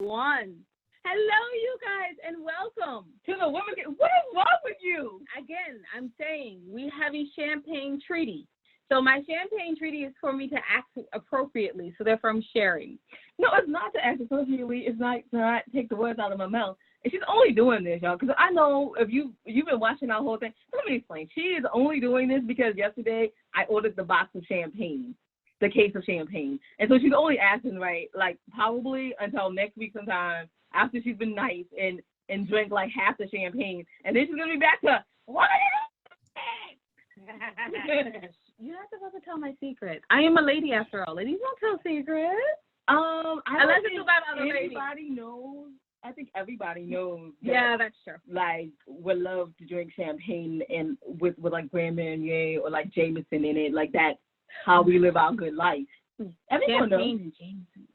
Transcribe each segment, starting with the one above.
One. Hello, you guys, and welcome To the women. What is wrong with you? again. I'm saying we have a champagne treaty. So my champagne treaty is for me to act appropriately. So therefore, I'm sharing. No, it's not to act associately. It's not to not take the words out of my mouth. And she's only doing this, y'all, because I know if you've been watching our whole thing. Let me explain. She is only doing this because yesterday I ordered the box of champagne, the case of champagne, and so she's only asking, right, like probably until next week sometime after she's been nice and drank like half the champagne, and then she's gonna be back to what? You're not supposed to tell my secret. I am a lady after all. Ladies don't tell secrets. Unless it's about other ladies. Everybody knows. I think everybody knows. Yeah, that's true. Like, would love to drink champagne and with like Grand Marnier or like Jameson in it. Like, that's how we live our good life. Everyone knows. Champagne and Jameson.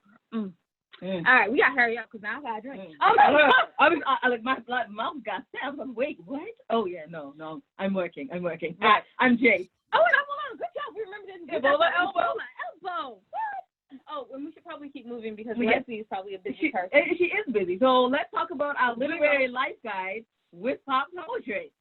All right, we got to hurry up because now I got to drink. Oh, no. I like my mouth got set. I was like, wait, what? Oh, yeah, no. I'm working. All right, I'm Jay. Oh, and I'm on. Good job. We remember this. Elbow. What? Oh, and we should probably keep moving because Leslie is probably a busy person. She is busy. So let's talk about our literary life guide with pop poetry.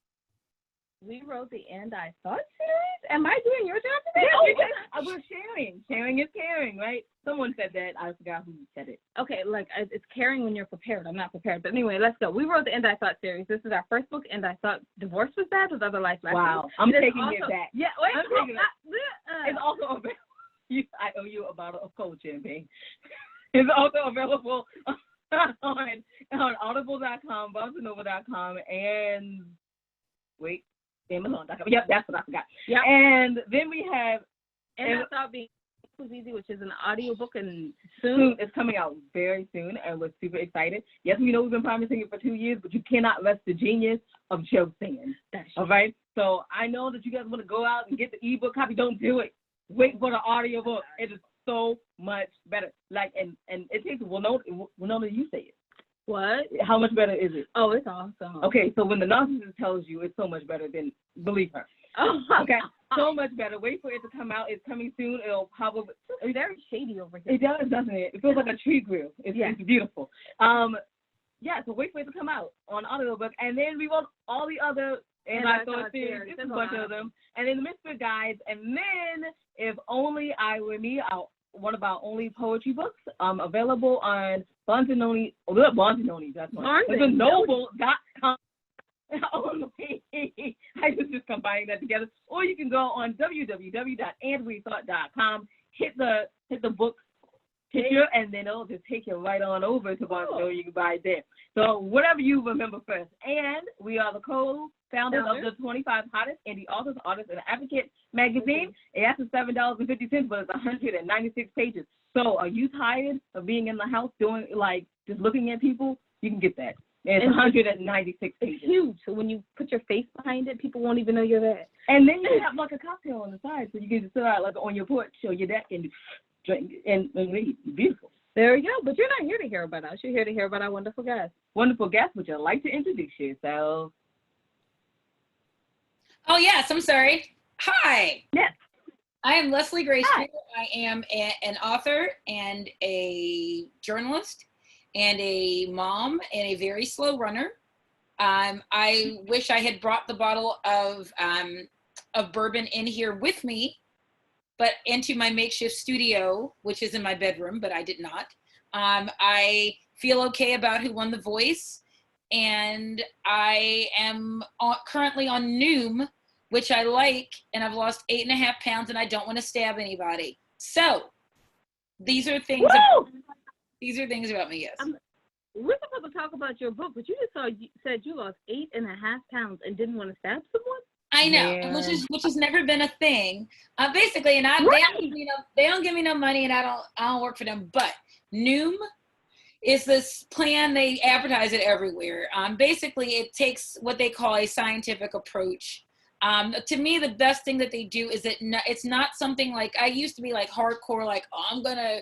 We wrote the And I Thought series. Am I doing your job today? Yeah, we're sharing. Sharing is caring, right? Someone said that. I forgot who said it. Okay, like it's caring when you're prepared. I'm not prepared. But anyway, let's go. We wrote the And I Thought series. This is our first book, And I Thought Divorce Was Bad with Other Life Lessons. Wow. I'm taking it back. Yeah, wait. I'm taking it. It's also available. I owe you a bottle of cold champagne. It's also available on audible.com, barnesandnoble.com, and wait, Amazon.com. Yep, that's what I forgot. Yep. And then we have And I Thought Being Was Easy, which is an audiobook, and soon it's coming out very soon, and we're super excited. Yes, we know we've been promising it for 2 years, but you cannot rest the genius of Joe Sand. All right? So I know that you guys want to go out and get the ebook copy. Don't do it. Wait for the audiobook. It is so much better. Like, and it takes Winona, you say it. What? How much better is it? Oh, it's awesome. Okay, so when the narcissist tells you it's so much better, then believe her. Oh, okay, so much better. Wait for it to come out. It's coming soon. It'll probably. It's very shady over here. It does, doesn't it? It feels like a tree grill. It's beautiful. Yeah, so wait for it to come out on audiobook, and then we want all the other And I Thought series. There's a bunch of them, and then the Misfit Guides, and then If Only I Were Me, one of our only poetry books, available on Barnes & Noble. That's one. Noble.com. Only. I just combining that together. Or you can go on www.andwethought.com, hit the book picture, and then it'll just take you right on over to Barnes & Noble. You can buy it there. So whatever you remember first. And we are the co-founders of the 25 Hottest Indie Authors, Artists, and Advocate magazine. It asks $7.50, but it's 196 pages. So are you tired of being in the house doing, like, just looking at people? You can get that. It's 196 pages. It's huge. So when you put your face behind it, people won't even know you're there. And then you have, like, a cocktail on the side, so you can just sit out, like, on your porch or your deck and drink and read. Beautiful. There we go. But you're not here to hear about us. You're here to hear about our wonderful guests. Wonderful guests. Would you like to introduce yourself? Oh, yes. I'm sorry. Hi. Yes. I am Leslie Grace. Hi. I am an author and a journalist and a mom and a very slow runner. I wish I had brought the bottle of bourbon in here with me, but into my makeshift studio, which is in my bedroom, but I did not. I feel okay about who won The Voice, and I am currently on Noom, which I like, and I've lost 8.5 pounds, and I don't want to stab anybody. So these are things. These are things about me. Yes. We're supposed to talk about your book, but you just said you lost 8.5 pounds and didn't want to stab someone. I know, Yeah. which has never been a thing. Basically, and they don't give me no money, and I don't work for them. But Noom is this plan. They advertise it everywhere. Basically, it takes what they call a scientific approach. To me, the best thing that they do is that it's not something like, I used to be like hardcore, like, oh, I'm gonna,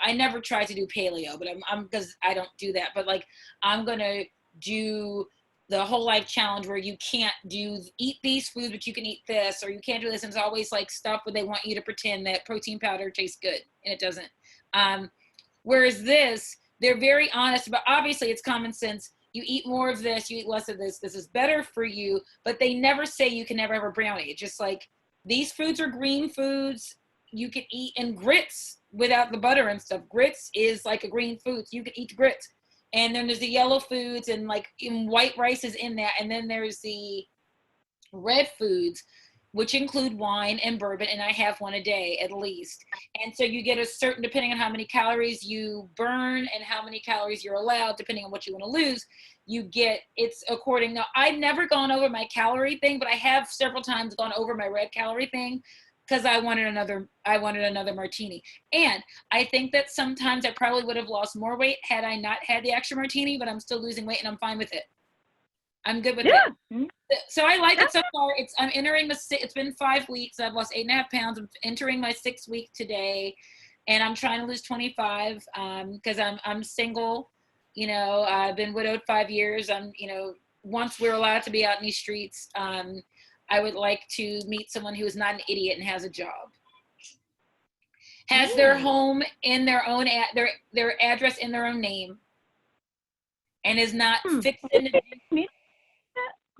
I never tried to do paleo, but I'm because I don't do that. But like, I'm gonna do the whole life challenge where you can't eat these foods, but you can eat this, or you can't do this. And it's always like stuff where they want you to pretend that protein powder tastes good, and it doesn't. Whereas this, they're very honest about, obviously it's common sense. You eat more of this, you eat less of this. This is better for you, but they never say you can never have a brownie. It's just like, these foods are green foods. You can eat, and grits without the butter and stuff. Grits is like a green food. So you can eat grits. And then there's the yellow foods, and like white rice is in that. And then there's the red foods, which include wine and bourbon, and I have one a day at least. And so you get a certain, depending on how many calories you burn and how many calories you're allowed, depending on what you want to lose, you get, it's according. Now, I've never gone over my calorie thing, but I have several times gone over my red calorie thing because I wanted another martini. And I think that sometimes I probably would have lost more weight had I not had the extra martini, but I'm still losing weight and I'm fine with it. I'm good with it. So I like it so far. I'm entering it's been 5 weeks. I've lost 8.5 pounds. I'm entering my 6th week today, and I'm trying to lose 25 because I'm single. You know, I've been widowed 5 years. Once we're allowed to be out in these streets, I would like to meet someone who is not an idiot and has a job, has their home in their own their address in their own name, and is not fixed in the.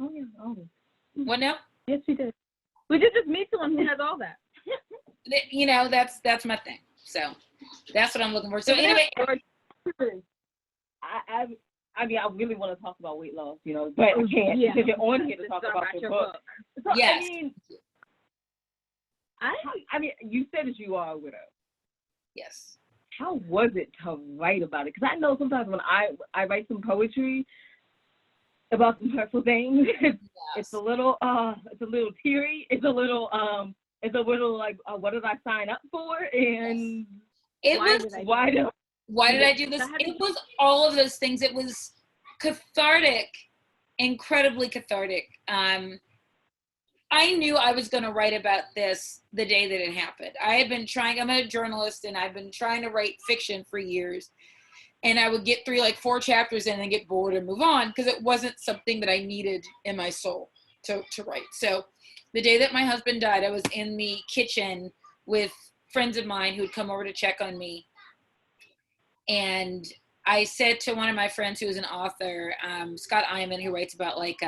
Oh, yeah. Oh. What now? Yes, we did. We did just meet someone who has all that. You know, that's my thing. So that's what I'm looking for. So anyway, I mean, I really want to talk about weight loss, you know, but I can't because you're on here to talk about your book. So, yes. I mean, you said that you are a widow. Yes. How was it to write about it? Because I know sometimes when I write some poetry about some hurtful things, it's a little teary. It's a little like, what did I sign up for? And why did I do this? It was all of those things. It was cathartic, incredibly cathartic. I knew I was going to write about this the day that it happened. I'm a journalist, and I've been trying to write fiction for years. And I would get through like 4 chapters and then get bored and move on because it wasn't something that I needed in my soul to write. So the day that my husband died, I was in the kitchen with friends of mine who had come over to check on me. And I said to one of my friends who was an author, Scott Iman, who writes about like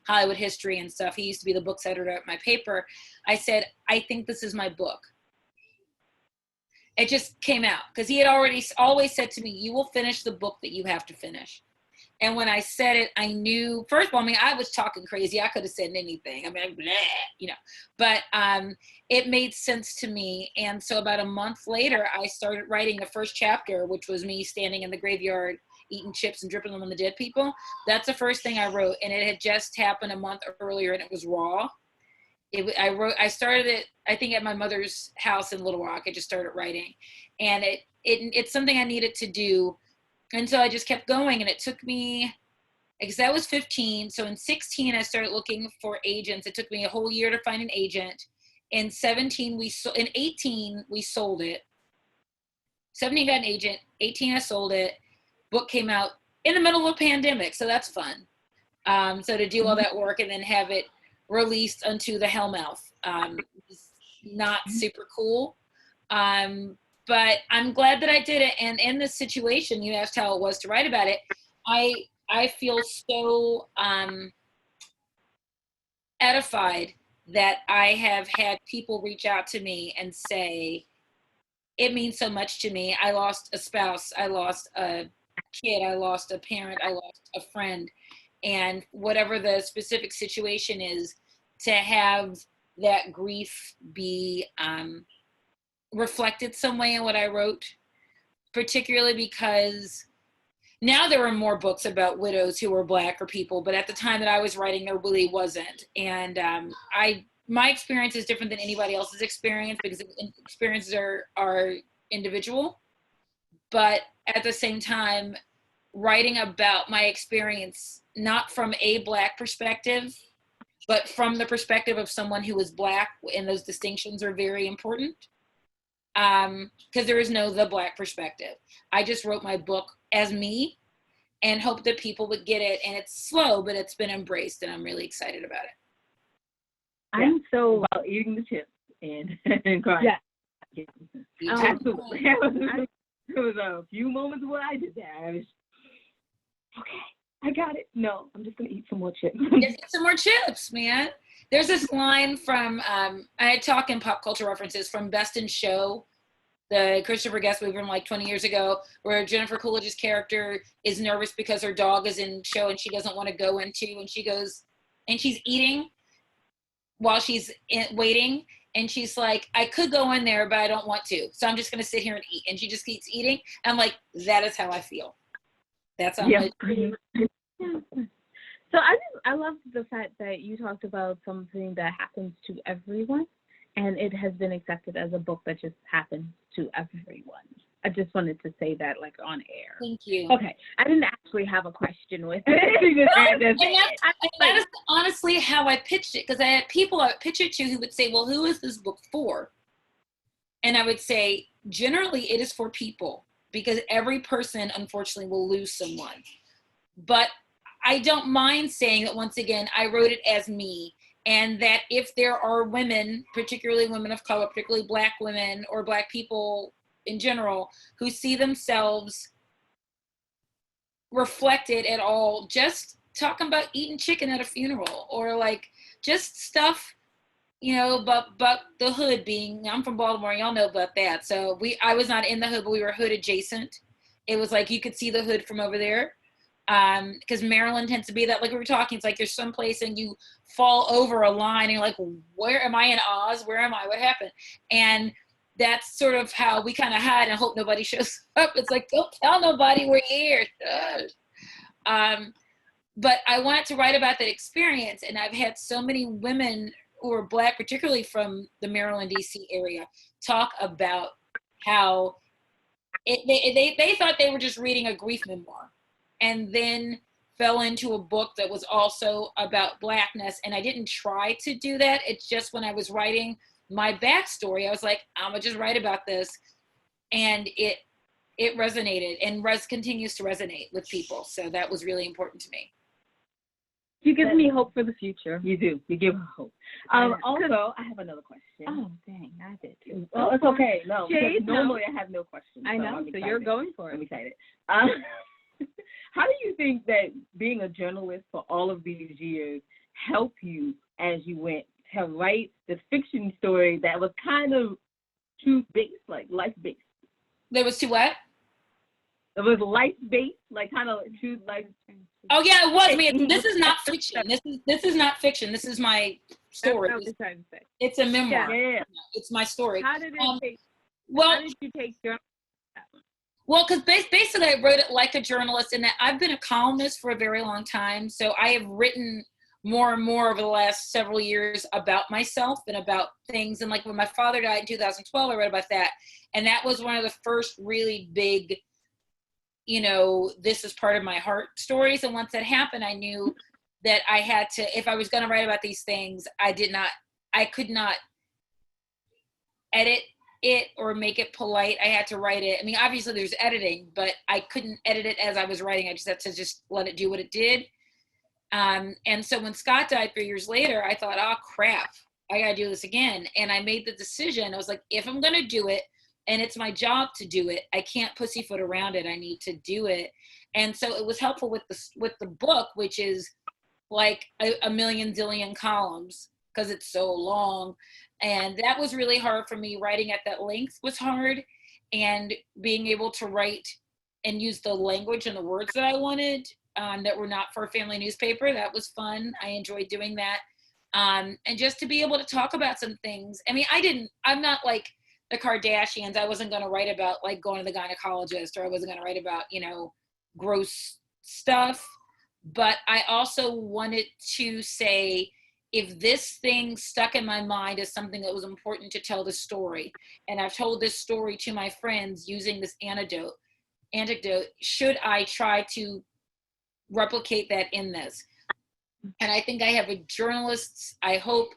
Hollywood history and stuff. He used to be the books editor at my paper. I said, I think this is my book. It just came out because he had always said to me, you will finish the book that you have to finish. And when I said it, I knew, first of all, I mean, I was talking crazy. I could have said anything. I mean, blah, you know, but it made sense to me. And so about a month later, I started writing the first chapter, which was me standing in the graveyard, eating chips and dripping them on the dead people. That's the first thing I wrote. And it had just happened a month earlier, and it was raw. I started it, I think, at my mother's house in Little Rock. I just started writing, and it's something I needed to do until I just kept going. And it took me, because I was 15. So in 16, I started looking for agents. It took me a whole year to find an agent. In 18, we sold it. 17 got an agent. 18, I sold it. Book came out in the middle of a pandemic. So that's fun. So to do all that work and then have it released unto the hellmouth is not super cool, but I'm glad that I did it. And in this situation, you asked how it was to write about it. I feel so edified that I have had people reach out to me and say, it means so much to me. I lost a spouse, I lost a kid, I lost a parent, I lost a friend. And whatever the specific situation is, to have that grief be reflected some way in what I wrote, particularly because now there are more books about widows who were Black or people, but at the time that I was writing, there really wasn't. And my experience is different than anybody else's experience because experiences are individual. But at the same time, writing about my experience, not from a Black perspective, but from the perspective of someone who is Black, and those distinctions are very important, because there is no the Black perspective. I just wrote my book as me and hope that people would get it. And it's slow, but it's been embraced, and I'm really excited about it. I'm so about eating the chips and crying. Yeah. Absolutely. There was a few moments where I did that. I was, okay, I got it. No, I'm just going to eat some more chips. Eat some more chips, man. There's this line from, I talk in pop culture references, from Best in Show, the Christopher Guest movie from like 20 years ago, where Jennifer Coolidge's character is nervous because her dog is in show and she doesn't want to go into, and she goes, and she's eating while she's waiting. And she's like, I could go in there, but I don't want to. So I'm just going to sit here and eat. And she just keeps eating. I'm like, that is how I feel. That's how I feel. So I love the fact that you talked about something that happens to everyone, and it has been accepted as a book that just happens to everyone. I just wanted to say that, like, on air. Thank you. Okay, I didn't actually have a question with it. And that is honestly how I pitched it, because I had people I would pitch it to who would say, well, who is this book for? And I would say, generally, it is for people, because every person, unfortunately, will lose someone. But I don't mind saying that, once again, I wrote it as me, and that if there are women, particularly women of color, particularly Black women or Black people in general, who see themselves reflected at all, just talking about eating chicken at a funeral, or like just stuff, you know, but the hood being, I'm from Baltimore, y'all know about that. So I was not in the hood, but we were hood adjacent. It was like you could see the hood from over there. Because Maryland tends to be that, like we were talking, it's like you're someplace and you fall over a line and you're like, where am I in Oz? Where am I? What happened? And that's sort of how we kind of hide and hope nobody shows up. It's like, don't tell nobody we're here. But I wanted to write about that experience, and I've had so many women who are Black, particularly from the Maryland, D.C. area, talk about how they thought they were just reading a grief memoir, and then fell into a book that was also about Blackness. And I didn't try to do that. It's just when I was writing my backstory, I was like, I'm gonna just write about this. And it resonated, and continues to resonate with people. So that was really important to me. You give me hope for the future. You do. You give hope. Also, I have another question. Oh, dang, I did too. Well, it's okay. No, Jade, normally I have no questions. I know, so you're going for it. I'm excited. How do you think that being a journalist for all of these years helped you as you went to write the fiction story that was kind of truth-based, like life-based? There was to what? It was life-based, like kind of truth, life. Oh yeah, it was. Man, this is not fiction. This is not fiction. This is my story. That's what I was trying to say. It's a memoir. Yeah. It's my story. How did it take? Well, how did you take journalism? Well, because basically I wrote it like a journalist, in that I've been a columnist for a very long time. So I have written more and more over the last several years about myself and about things. And like when my father died in 2012, I wrote about that. And that was one of the first really big, you know, this is part of my heart stories. And once that happened, I knew that I had to, if I was going to write about these things, I could not edit it or make it polite. I had to write it. I mean, obviously there's editing, but I couldn't edit it as I was writing. I just had to just let it do what it did. And so when Scott died 3 years later, I thought, oh crap, I gotta do this again. And I made the decision. I was like, if I'm gonna do it, and it's my job to do it, I can't pussyfoot around it. I need to do it. And so it was helpful with the book, which is like a million zillion columns because it's so long. And that was really hard for me. Writing at that length was hard, and being able to write and use the language and the words that I wanted that were not for a family newspaper, that was fun. I enjoyed doing that. And just to be able to talk about some things. I mean, I'm not like the Kardashians. I wasn't going to write about like going to the gynecologist, or I wasn't going to write about, you know, gross stuff. But I also wanted to say, if this thing stuck in my mind as something that was important to tell the story, and I've told this story to my friends using this anecdote, should I try to replicate that in this? And I think I have a journalist's, I hope,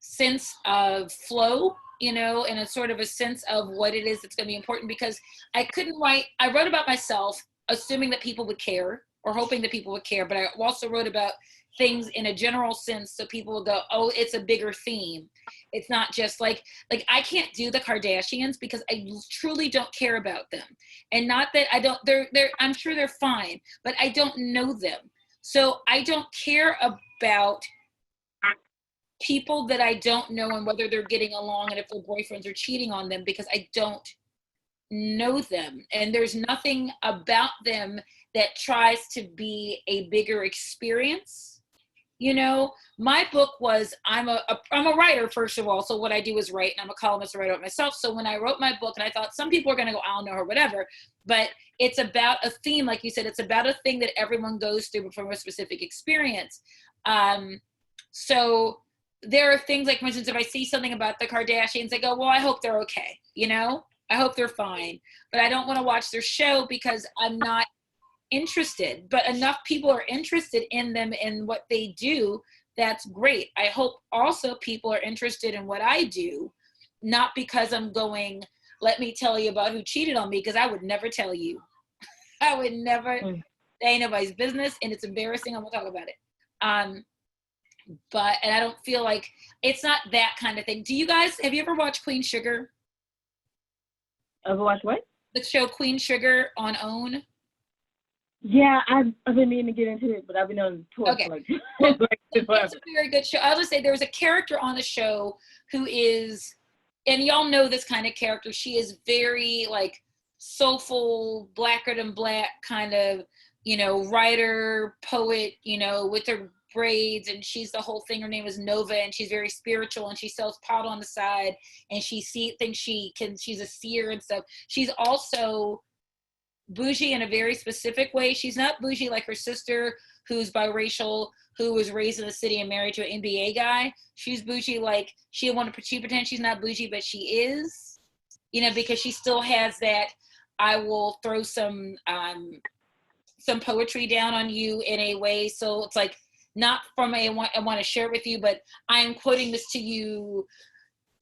sense of flow, you know, and a sort of a sense of what it is that's going to be important, because I wrote about myself assuming that people would care. or hoping that people would care. But I also wrote about things in a general sense so people will go, oh, it's a bigger theme. It's not just like I can't do the Kardashians because I truly don't care about them. And not that I don't, I'm sure they're fine, but I don't know them. So I don't care about people that I don't know and whether they're getting along and if their boyfriends are cheating on them, because I don't know them. And there's nothing about them that tries to be a bigger experience. You know, my book was, I'm a writer, first of all. So what I do is write, and I'm a columnist, and write it myself. So when I wrote my book, and I thought some people are going to go, I don't know her, whatever. But it's about a theme, like you said, it's about a thing that everyone goes through, but from a specific experience. So there are things like, for instance, if I see something about the Kardashians, I go, well, I hope they're okay. You know, I hope they're fine. But I don't want to watch their show because I'm not interested, but enough people are interested in them and what they do. That's great. I hope also people are interested in what I do, not because I'm going, let me tell you about who cheated on me, because I would never tell you. I would never say anybody's business, and it's embarrassing. I won't talk about it. But, and I don't feel like, it's not that kind of thing. Do you guys, have you ever watched Queen Sugar? Ever watch what? The show Queen Sugar on OWN? Yeah, I've been meaning to get into it, but I've been on tour for like, it's a very good show. I'll just say there was a character on the show who is, and y'all know this kind of character, she is very like soulful, blacker than black kind of, you know, writer, poet, you know, with her braids, and she's the whole thing. Her name is Nova, and she's very spiritual, and she sells pot on the side, and she's a seer and stuff. She's also bougie in a very specific way. She's not bougie like her sister, who's biracial, who was raised in the city and married to an NBA guy. She's bougie like, she pretends she's not bougie, but she is, you know, because she still has that, I will throw some poetry down on you in a way. So it's like, not from I want to share it with you, but I'm quoting this to you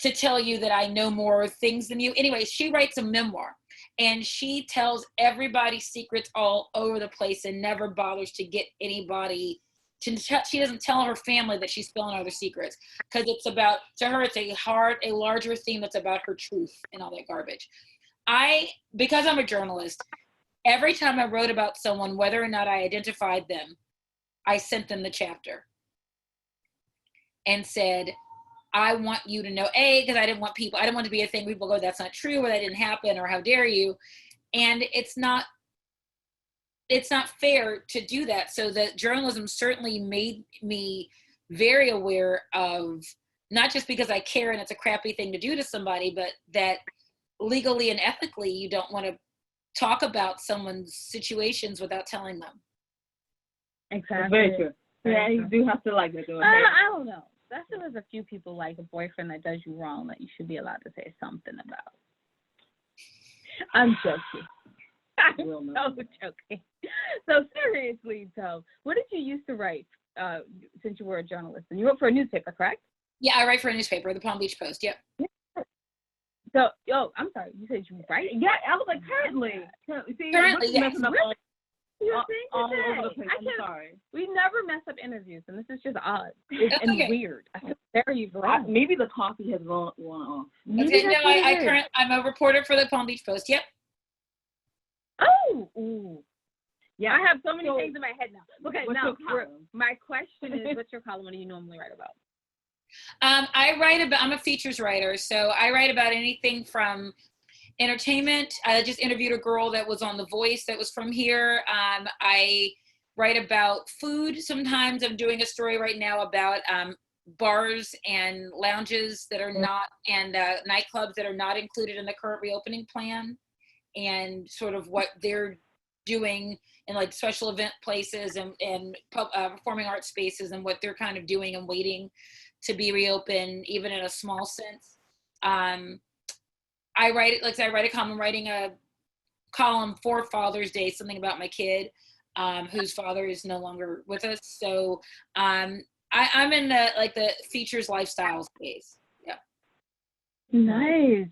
to tell you that I know more things than you. Anyway, she writes a memoir. And she tells everybody secrets all over the place and never bothers to get anybody to she doesn't tell her family that she's spilling all their secrets, because it's about, to her, it's a larger theme that's about her truth and all that garbage. Because I'm a journalist, every time I wrote about someone, whether or not I identified them, I sent them the chapter and said, I want you to know, because I didn't want to be a thing people go, that's not true, or that didn't happen, or how dare you. And it's not fair to do that. So the journalism certainly made me very aware of, not just because I care and it's a crappy thing to do to somebody, but that legally and ethically you don't want to talk about someone's situations without telling them. Exactly. Very true. Yeah, you do have to like it. I don't know. Especially there's a few people like a boyfriend that does you wrong that you should be allowed to say something about. I'm joking. I'm so joking. So seriously, so what did you used to write since you were a journalist? And you wrote for a newspaper, correct? Yeah, I write for a newspaper, the Palm Beach Post. Yep. Yeah. So, I'm sorry. You said you write? Yeah, I was like, currently. See, currently, yes. All over the place. I'm sorry. We never mess up interviews, and this is just odd and weird. I feel very wrong. Maybe the coffee has worn off. Okay, no, I'm a reporter for the Palm Beach Post. Yep. Oh, ooh. Yeah, I have so many things in my head now. Okay, now my question is, what's your column? What do you normally write about? I'm a features writer, so I write about anything from entertainment. I just interviewed a girl that was on The Voice that was from here. I write about food. Sometimes I'm doing a story right now about bars and lounges that are not, and nightclubs that are not included in the current reopening plan, and sort of what they're doing in like special event places and performing arts spaces, and what they're kind of doing and waiting to be reopened, even in a small sense. I write a column. I'm writing a column for Father's Day, something about my kid, whose father is no longer with us. So I'm in the features lifestyle space. Yeah. Nice.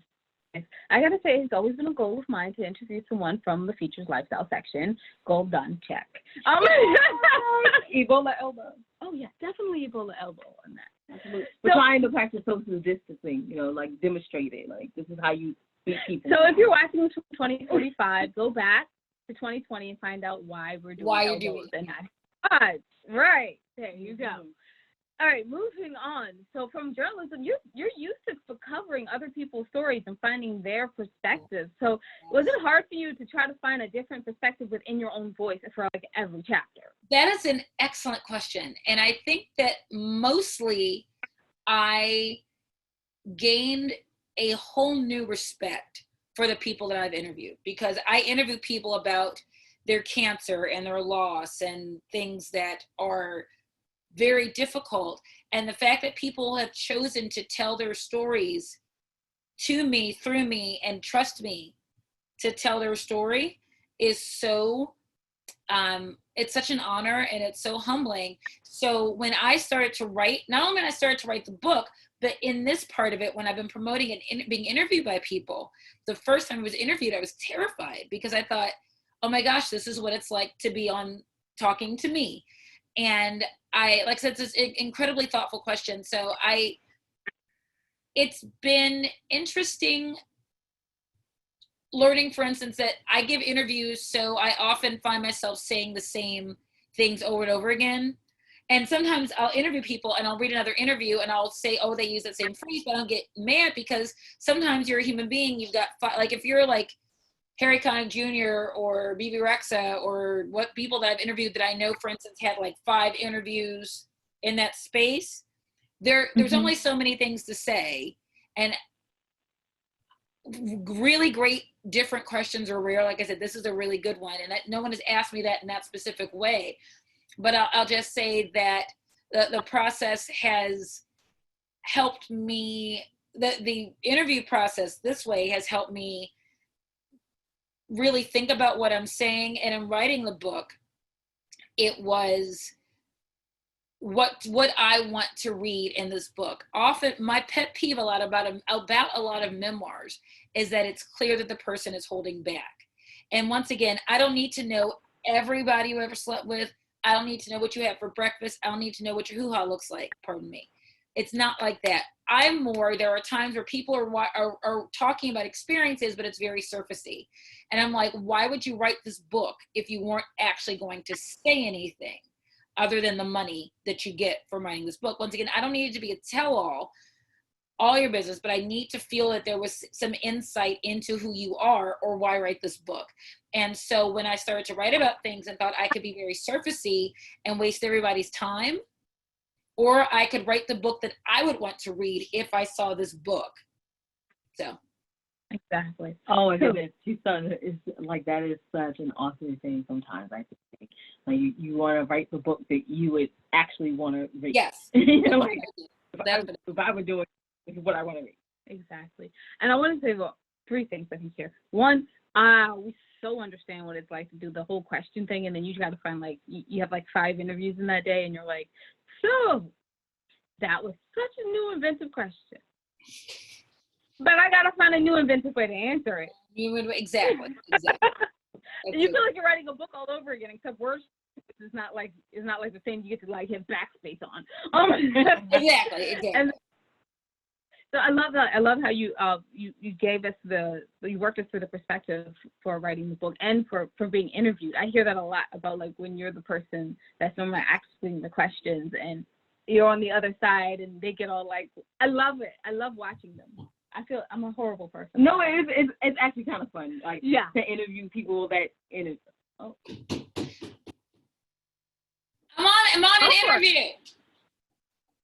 I gotta say, it's always been a goal of mine to interview someone from the features lifestyle section. Goal done, check. Ebola elbow. Oh yeah, definitely Ebola elbow on that. Absolutely. We're trying to practice social distancing, like demonstrate it. Like this is how you meet people. So if you're watching 2045, go back to 2020 and find out why we're doing elbows and not. Right. There you go. All right, moving on. So from journalism, you're used to covering other people's stories and finding their perspectives. So was it hard for you to try to find a different perspective within your own voice for like every chapter? That is an excellent question. And I think that mostly I gained a whole new respect for the people that I've interviewed, because I interview people about their cancer and their loss and things that are very difficult. And the fact that people have chosen to tell their stories to me, through me, and trust me to tell their story is so, it's such an honor, and it's so humbling. So when I started to write, not only when I started to write the book, but in this part of it, when I've been promoting and being interviewed by people, the first time I was interviewed, I was terrified because I thought, oh my gosh, this is what it's like to be on talking to me. And like I said, it's an incredibly thoughtful question. So it's been interesting learning, for instance, that I give interviews, so I often find myself saying the same things over and over again. And sometimes I'll interview people and I'll read another interview and I'll say, oh, they use that same phrase, but I don't get mad because sometimes you're a human being. You've got, like, if you're like Harry Connick Jr. or BB Rexa or what people that I've interviewed that I know, for instance, had like 5 interviews in that space, there's only so many things to say. And really great different questions are rare. Like I said, this is a really good one. And no one has asked me that in that specific way. But I'll just say that the process has helped me, the interview process this way has helped me really think about what I'm saying. And in writing the book, it was what I want to read in this book. Often my pet peeve about a lot of memoirs is that it's clear that the person is holding back. And once again, I don't need to know everybody you ever slept with. I don't need to know what you had for breakfast. I don't need to know what your hoo-ha looks like. Pardon me. It's not like that. There are times where people are talking about experiences, but it's very surfacey. And I'm like, why would you write this book if you weren't actually going to say anything other than the money that you get from writing this book? Once again, I don't need it to be a tell-all, all your business, but I need to feel that there was some insight into who you are or why write this book. And so when I started to write about things and thought I could be very surfacey and waste everybody's time, or I could write the book that I would want to read if I saw this book. So. Exactly. Oh my goodness, she's done. It's like that is such an awesome thing. Sometimes I think like you want to write the book that you would actually want to read. Yes. Like, if I were doing it, this is what I want to read. Exactly. And I want to say 3 things I think here. One, we so understand what it's like to do the whole question thing, and then you got to find like you have like 5 interviews in that day, and you're like, so that was such a new inventive question. But I gotta find a new inventive way to answer it. You would exactly. You feel like you're writing a book all over again, except words is not like the same. You get to like hit backspace on. Exactly. And so I love that. I love how you gave us you worked us through the perspective for writing the book and for being interviewed. I hear that a lot about like when you're the person that's someone asking the questions and you're on the other side and they get all like, I love it. I love watching them. I feel I'm a horrible person. No, it's actually kind of fun. Like to interview people that interview. Oh. I'm on an interview.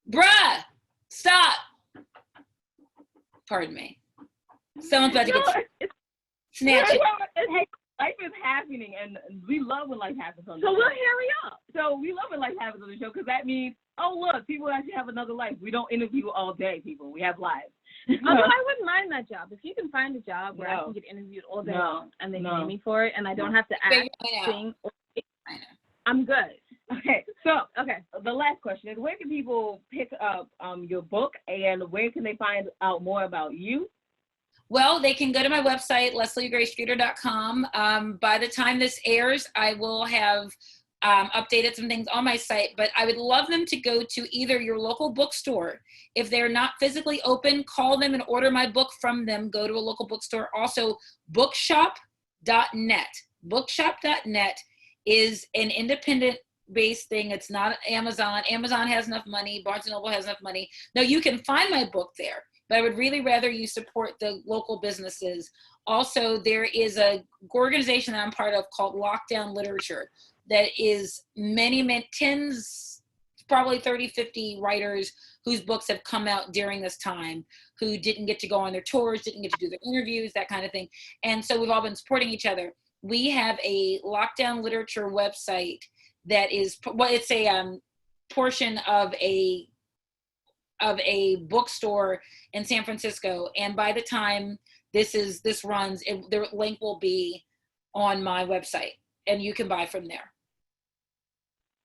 Bruh, stop. Pardon me. Someone's about to get snatched. Life is happening, and we love when life happens on the show. So we'll hurry up. So we love when life happens on the show because that means, oh, look, people actually have another life. We don't interview all day, people. We have lives. Although I wouldn't mind that job. If you can find a job where I can get interviewed all day long and they pay me for it and I don't have to act, sing, or I'm good. Okay, so the last question is, where can people pick up your book and where can they find out more about you? Well, they can go to my website, lesliegraystreeter.com. By the time this airs, I will have updated some things on my site, but I would love them to go to either your local bookstore. If they're not physically open, call them and order my book from them. Go to a local bookstore. Also, bookshop.net. Bookshop.net is an independent based thing. It's not Amazon. Amazon has enough money. Barnes & Noble has enough money. No, you can find my book there, but I would really rather you support the local businesses. Also, there is a organization that I'm part of called Lockdown Literature that is many tens, probably 30, 50 writers whose books have come out during this time, who didn't get to go on their tours, didn't get to do their interviews, that kind of thing. And so we've all been supporting each other. We have a Lockdown Literature website that is, well, it's a portion of a bookstore in San Francisco. And by the time this runs, the link will be on my website and you can buy from there.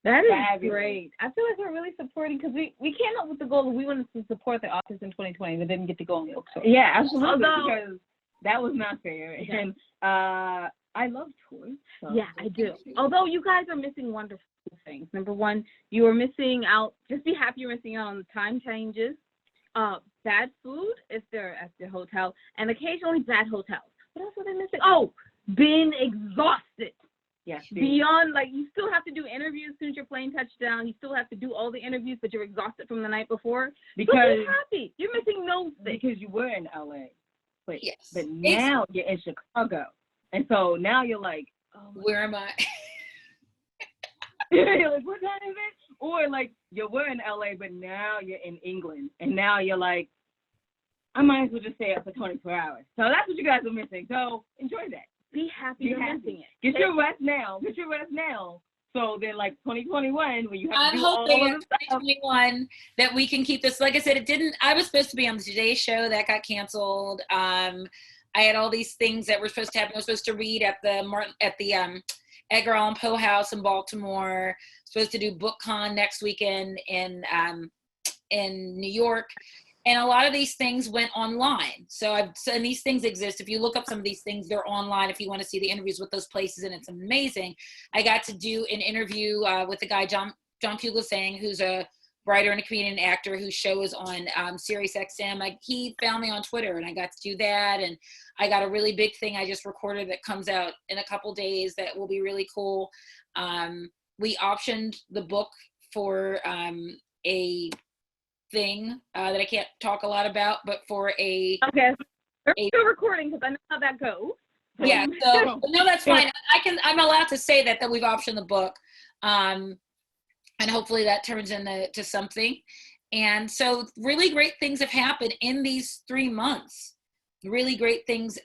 That is great. I feel like we're really supporting, because we came up with the goal that we wanted to support the authors in 2020 that didn't get to go on the bookstore. Yeah, absolutely. Because that was not fair. Yeah. And I love toys. So yeah, I do. Although you guys are missing wonderful things. Number one, you are missing out. Just be happy you're missing out on the time changes. Bad food if they're at the hotel, and occasionally bad hotels. What else are they missing? Oh, being exhausted. Yes. Beyond, like, you still have to do interviews as soon as your plane touched down. You still have to do all the interviews, but you're exhausted from the night before. Because be happy. You're missing no thing. Because you were in LA. But, yes. But now you're in Chicago. And so now you're like, oh, where am I? You're like, what time is it? Or like, you were in LA, but now you're in England. And now you're like, I might as well just stay up for 24 hours. So that's what you guys are missing. So enjoy that. Be happy you're missing it. Get your rest now. So then, like 2021, when you have to do all of the stuff. 2021 that we can keep this. Like I said, I was supposed to be on the Today Show that got canceled. I had all these things that were supposed to happen. I was supposed to read at the Edgar Allan Poe House in Baltimore. Supposed to do BookCon next weekend in New York. And a lot of these things went online. And these things exist. If you look up some of these things, they're online if you want to see the interviews with those places, and it's amazing. I got to do an interview with the guy, John Fugelsang, who's a writer and a comedian and actor whose show is on Sirius XM. He found me on Twitter, and I got to do that. And I got a really big thing I just recorded that comes out in a couple days that will be really cool. We optioned the book for a thing that I can't talk a lot about, but for okay, we're still recording because I know how that goes. Yeah, so no, that's fine. I'm allowed to say that we've optioned the book, and hopefully that turns into something. And so really great things have happened in these 3 months. Really great things.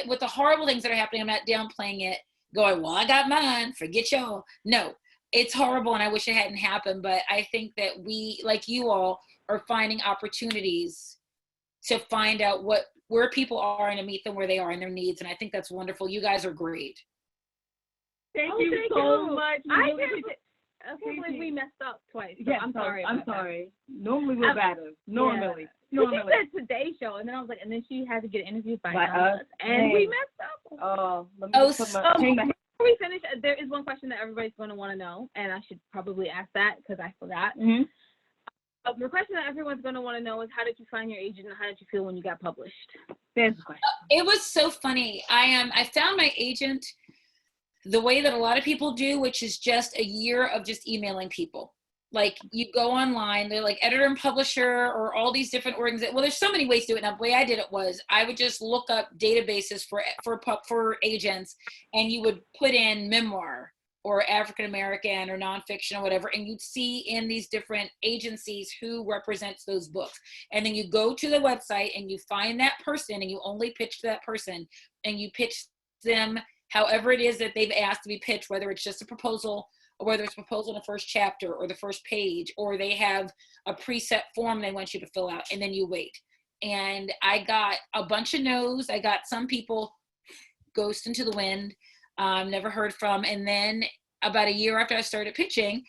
With the horrible things that are happening, I'm not downplaying it, going, well, I got mine, forget y'all. No, it's horrible, and I wish it hadn't happened, but I think that we, like you all, are finding opportunities to find out where people are and to meet them where they are and their needs. And I think that's wonderful. You guys are great. Thank you so much. I can't believe we messed up twice. So yeah, I'm sorry. I'm sorry. Normally we're better. Normally. She said Today Show, and then I was like, and then she had to get interviewed by us, and we messed up. Oh, let me before we finish, there is one question that everybody's going to want to know, and I should probably ask that because I forgot. Mm-hmm. The question that everyone's going to want to know is, how did you find your agent, and how did you feel when you got published? There's the question. It was so funny. I found my agent the way that a lot of people do, which is just a year of just emailing people. Like, you go online, they're like editor and publisher or all these different organizations. Well, there's so many ways to do it. Now, the way I did it was I would just look up databases for agents, and you would put in Memoir or African American or nonfiction or whatever, and you'd see in these different agencies who represents those books. And then you go to the website and you find that person, and you only pitch to that person, and you pitch them however it is that they've asked to be pitched, whether it's just a proposal or whether it's a proposal in the first chapter or the first page, or they have a preset form they want you to fill out, and then you wait. And I got a bunch of no's. I got some people ghost into the wind, never heard from. And then about a year after I started pitching,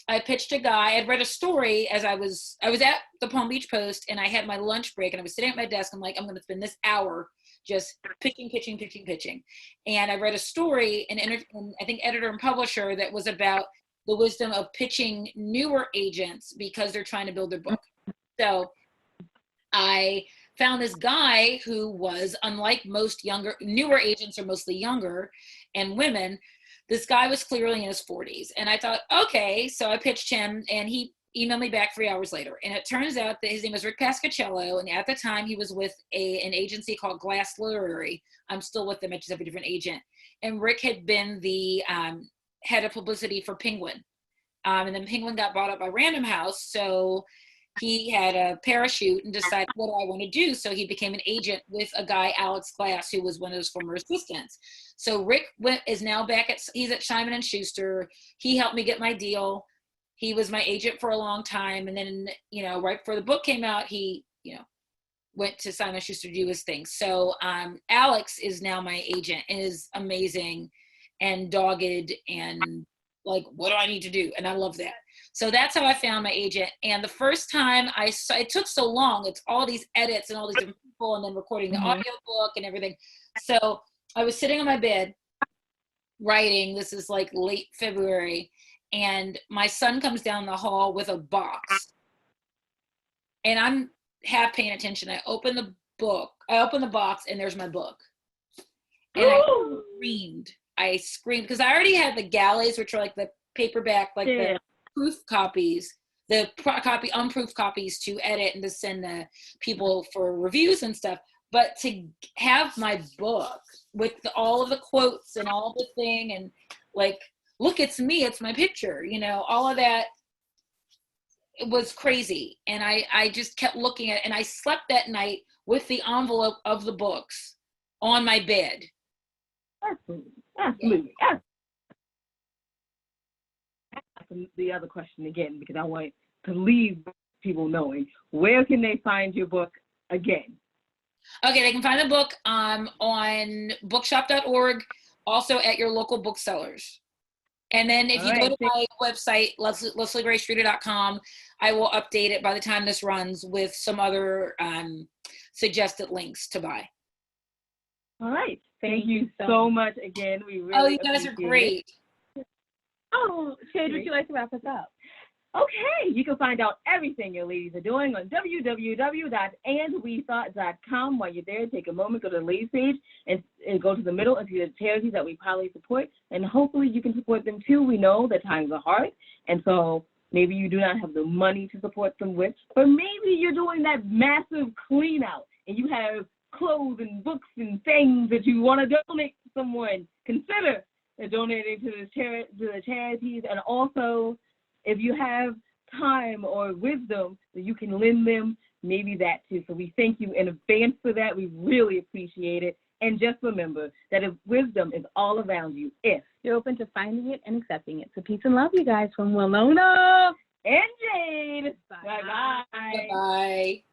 I pitched a guy. I'd read a story as I was at the Palm Beach Post, and I had my lunch break, and I was sitting at my desk. I'm like, I'm going to spend this hour just pitching. And I read a story, and I think editor and publisher, that was about the wisdom of pitching newer agents because they're trying to build their book. So I found this guy who was, unlike most newer agents are mostly younger and women, this guy was clearly in his 40s. And I thought, okay, so I pitched him, and he emailed me back 3 hours later. And it turns out that his name was Rick Pascacello. And at the time he was with an agency called Glass Literary. I'm still with them. I just have a different agent. And Rick had been the head of publicity for Penguin. And then Penguin got bought up by Random House. So he had a parachute and decided, what do I want to do? So he became an agent with a guy, Alex Glass, who was one of his former assistants. So Rick is now back he's at Simon & Schuster. He helped me get my deal. He was my agent for a long time. And then, right before the book came out, he, went to Simon & Schuster to do his thing. So Alex is now my agent and is amazing and dogged and like, what do I need to do? And I love that. So that's how I found my agent. And the first time it took so long. It's all these edits and all these different people, and then recording the audio book and everything. So I was sitting on my bed writing. This is like late February. And my son comes down the hall with a box. And I'm half paying attention. I open the box, and there's my book. And I screamed because I already had the galleys, which are like the paperback, like the proof copies, the unproofed copies to edit and to send to people for reviews and stuff. But to have my book with all of the quotes and all the thing, and like, look, it's me, it's my picture, all of that, it was crazy. And I just kept looking at it, and I slept that night with the envelope of the books on my bed. Absolutely. The other question again, because I want to leave people knowing, where can they find your book again? Okay, they can find the book on bookshop.org, also at your local booksellers. And then if you go to my website, lesliegraystreeter.com, I will update it by the time this runs with some other suggested links to buy. All right. Thank you so much again. We really you guys are great. Oh, Shade, would you like to wrap us up? Okay. You can find out everything your ladies are doing on www.andwethought.com. While you're there, take a moment, go to the ladies page, and go to the middle and see the charities that we probably support. And hopefully you can support them too. We know that times are hard. And so maybe you do not have the money to support them with, but maybe you're doing that massive clean out and you have clothes and books and things that you want to donate to someone. Consider donating to the charities. And also, if you have time or wisdom that you can lend them, maybe that too. So we thank you in advance for that. We really appreciate it. And just remember that if wisdom is all around you, if you're open to finding it and accepting it. So peace and love, you guys, from Winona and Jade. Bye. Bye-bye. Bye-bye.